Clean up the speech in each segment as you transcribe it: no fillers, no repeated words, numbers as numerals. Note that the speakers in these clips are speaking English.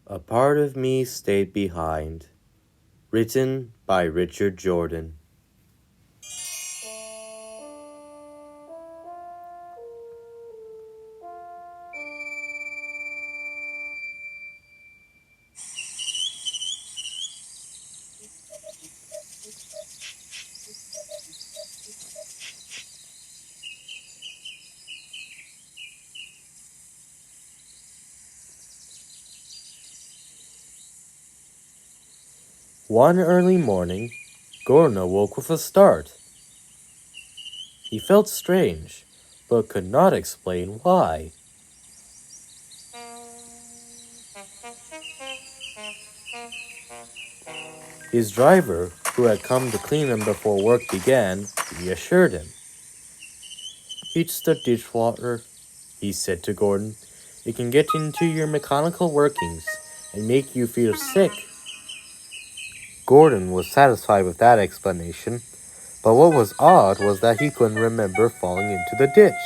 A part of me stayed behind. Written by Richard Jordon. One early morning, Gordon awoke with a start. He felt strange, but could not explain why. His driver, who had come to clean them before work began, reassured him. "It's the dishwater," he said to Gordon. "It can get into your mechanical workings and make you feel sick." Gordon was satisfied with that explanation, but what was odd was that he couldn't remember falling into the ditch,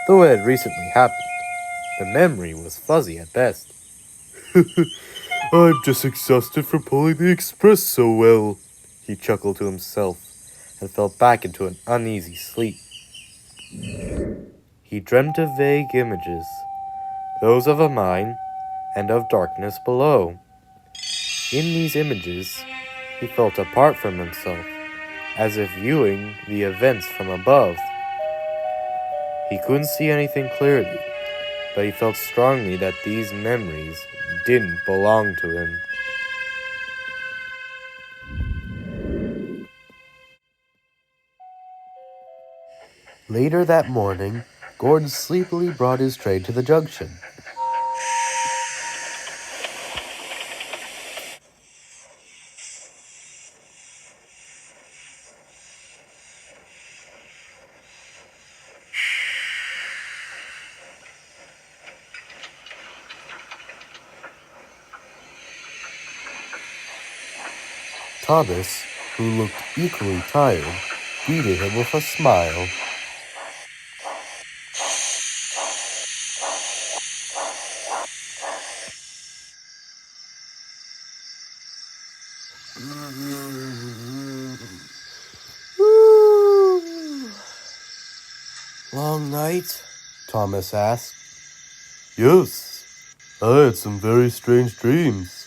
though it had recently happened. The memory was fuzzy at best. "I'm just exhausted from pulling the express so well," he chuckled to himself, and fell back into an uneasy sleep. He dreamt of vague images, those of a mine and of darkness below. In these images, he felt apart from himself, as if viewing the events from above. He couldn't see anything clearly, but he felt strongly that these memories didn't belong to him. Later that morning, Gordon sleepily brought his tray to the junction. Thomas, who looked equally tired, greeted him with a smile. "Long night?" Thomas asked. "Yes, I had some very strange dreams,"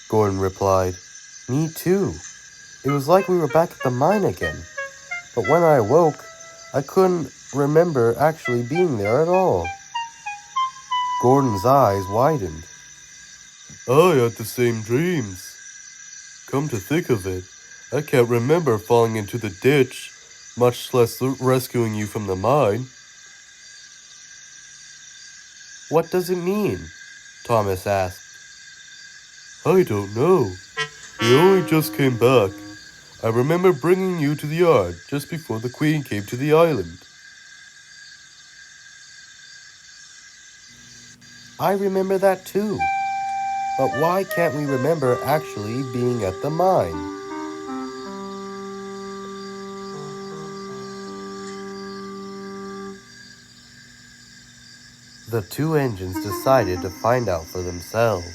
Gordon replied. "Me too. It was like we were back at the mine again. But when I awoke, I couldn't remember actually being there at all." Gordon's eyes widened. "I had the same dreams. Come to think of it, I can't remember falling into the ditch, much less rescuing you from the mine." "What does it mean?" Thomas asked. "I don't know. We only just came back. I remember bringing you to the yard just before the Queen came to the island." "I remember that too. But why can't we remember actually being at the mine?" The two engines decided to find out for themselves.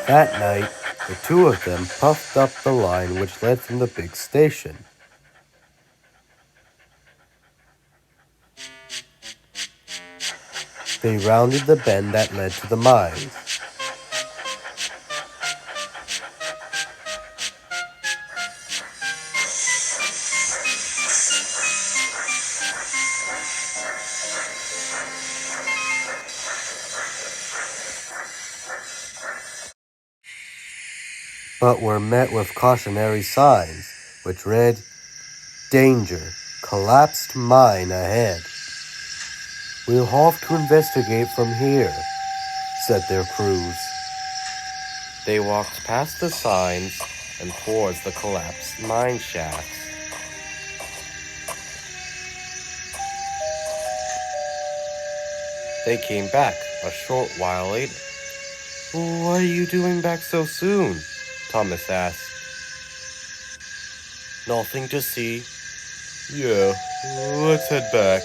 That night, the two of them puffed up the line which led from the big station. They rounded the bend that led to the mines. But were met with cautionary signs, which read, "Danger, collapsed mine ahead." "We'll have to investigate from here," said their crews. They walked past the signs and towards the collapsed mine shafts. They came back a short while later. "What are you doing back so soon?" Thomas asked. "Nothing to see." "Yeah, let's head back."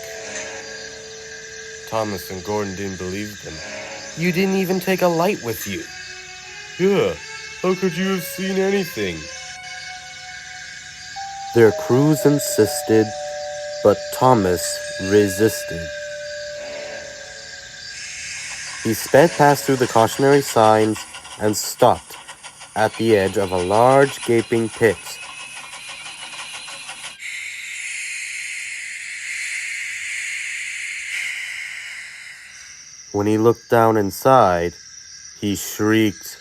Thomas and Gordon didn't believe them. "You didn't even take a light with you." "Yeah, how could you have seen anything?" Their crews insisted, but Thomas resisted. He sped past through the cautionary signs and stopped at the edge of a large gaping pit. When he looked down inside, he shrieked.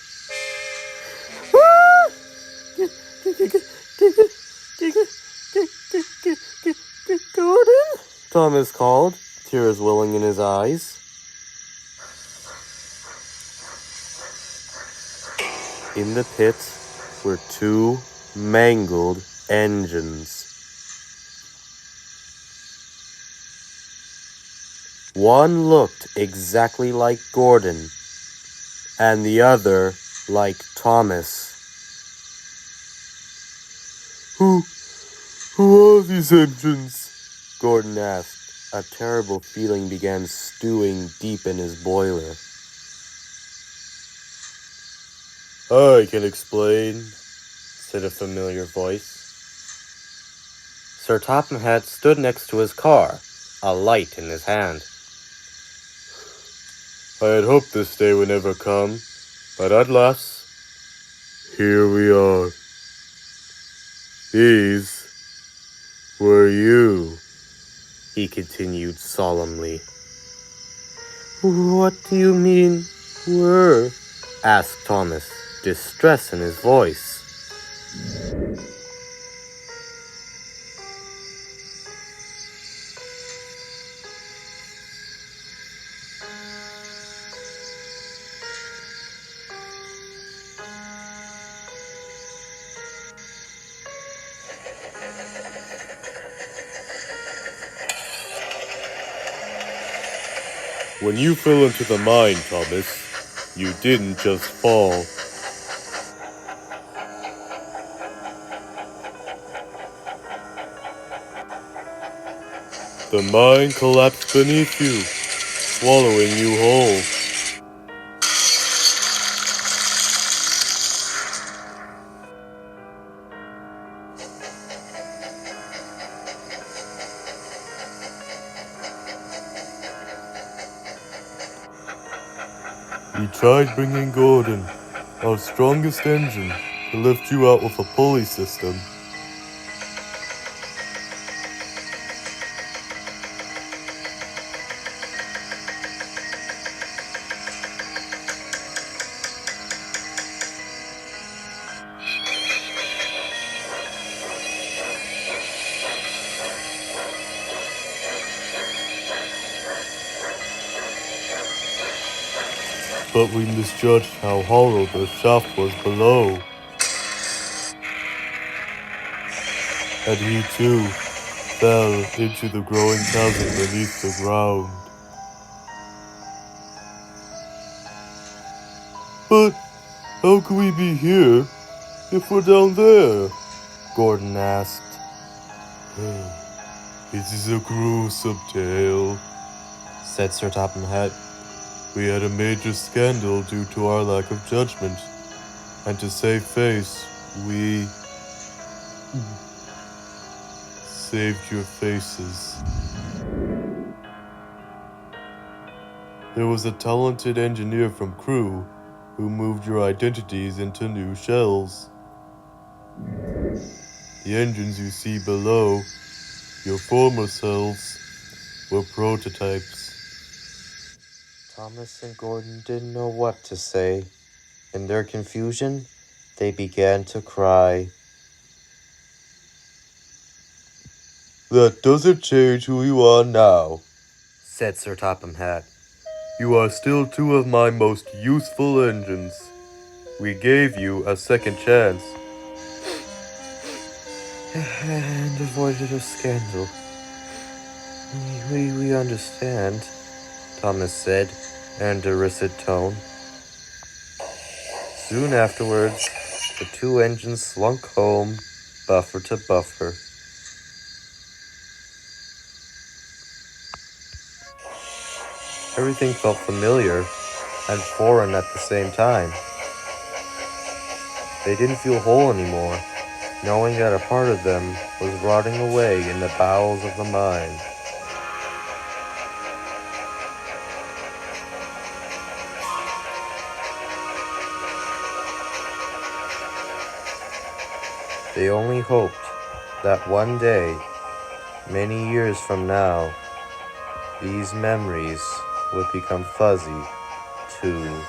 "Gordon?" Thomas called, tears welling in his eyes. In the pit were two mangled engines. One looked exactly like Gordon, and the other like Thomas. Who are these engines?" Gordon asked. A terrible feeling began stewing deep in his boiler. "I can explain," said a familiar voice. Sir Topham Hatt stood next to his car, a light in his hand. "I had hoped this day would never come, but at last, here we are. These were you," he continued solemnly. "What do you mean, were?" asked Thomas, distress in his voice. "When you fell into the mine, Thomas, you didn't just fall. The mine collapsed beneath you, swallowing you whole." "We tried bringing Gordon, our strongest engine, to lift you out with a pulley system. But we misjudged how hollow the shaft was below. And he too fell into the growing chasm beneath the ground." "But how can we be here if we're down there?" Gordon asked. "It is a gruesome tale," said Sir Topham Hatt. "We had a major scandal due to our lack of judgment, and to save face, we saved your faces. There was a talented engineer from Crew who moved your identities into new shells. The engines you see below, your former selves, were prototypes. Thomas and Gordon didn't know what to say. In their confusion, they began to cry. That doesn't change who you are now, said Sir Topham Hatt. You are still two of my most useful engines. We gave you a second chance. And avoided a scandal. We understand, Thomas said in a derisive tone. Soon afterwards, the two engines slunk home, buffer to buffer. Everything felt familiar and foreign at the same time. They didn't feel whole anymore, knowing that a part of them was rotting away in the bowels of the mine. They only hoped that one day, many years from now, these memories would become fuzzy too.